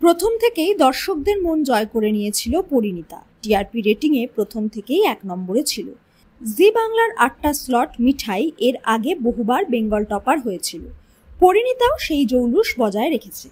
প্রথম থেকেই দর্শকদের মন জয় করে নিয়েছিল পরিণীতা। টিআরপি রেটিং এ প্রথম থেকেই 1 নম্বরে ছিল। জি বাংলার 8টা স্লট মিঠাই এর আগে বহুবার বেঙ্গল টপার হয়েছিল। পরিণীতাও সেই জৌলুস বজায় রেখেছে।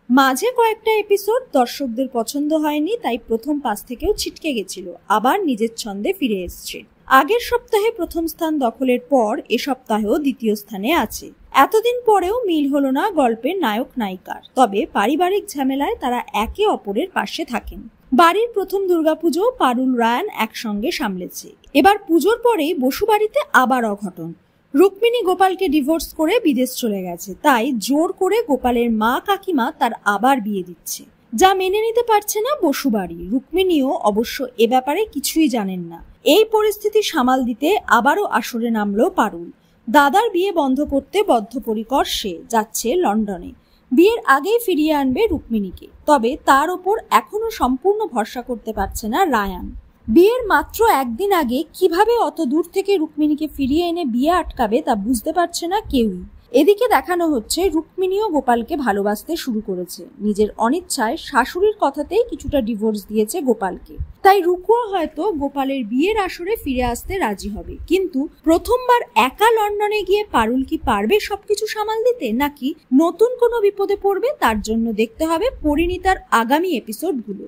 মাঝে কয়েকটা এপিসোড দর্শকদের পছন্দ হয়নি, তাই প্রথম 5 থেকেও ছিটকে গেছিল, আবার নিজের ছন্দে ফিরে এসছে। আগের সপ্তাহে প্রথম স্থান দখলের পর এ সপ্তাহেও দ্বিতীয় স্থানে আছে। এতদিন পরেও মিল হলো না গল্পের নায়ক নায়িকার, তবে পারিবারিক ঝামেলায় তারা একে অপরের পাশে থাকেন। বাড়ির প্রথম দুর্গাপুজো পারুল রায়ান একসঙ্গে সামলেছে। এবার পুজোর পরেই বসুবাড়িতে আবার অঘটন। রুক্মিণী গোপালকে ডিভোর্স করে বিদেশ চলে গেছে, তাই জোর করে গোপালের মা কাকিমা তার আবার বিয়ে দিচ্ছে, যা মেনে নিতে পারছে না বসুবাড়ি। রুক্মিণীও অবশ্য এ ব্যাপারে কিছুই জানেন না। এই পরিস্থিতি সামাল দিতে আবারও আসরে নামলো পারুল। দাদার বিয়ে বন্ধ করতে বদ্ধপরিকর সে, যাচ্ছে লন্ডনে। বিয়ের আগেই ফিরিয়ে আনবে রুক্মিণীকে, তবে তার ওপর এখনো সম্পূর্ণ ভরসা করতে পারছে না রায়ান। বিয়ের মাত্র একদিন আগে কিভাবে অত দূর থেকে রুক্মিণীকে ফিরিয়ে এনে বিয়ে আটকাবে তা বুঝতে পারছে না কেউই। এদিকে দেখানো হচ্ছে রুক্মিণীও গোপালকে ভালোবাসতে শুরু করেছে। নিজের অনিচ্ছায় শাশুড়ির কথাতেই কিছুটা ডিভোর্স দিয়েছে গোপালকে, তাই রুকুয়া হয়তো গোপালের বিয়ের আসরে ফিরে আসতে রাজি হবে। কিন্তু প্রথমবার একা লন্ডনে গিয়ে পারুল কি পারবে সবকিছু সামাল দিতে, নাকি নতুন কোনো বিপদে পড়বে? তার জন্য দেখতে হবে পরিণীতার আগামী এপিসোডগুলো।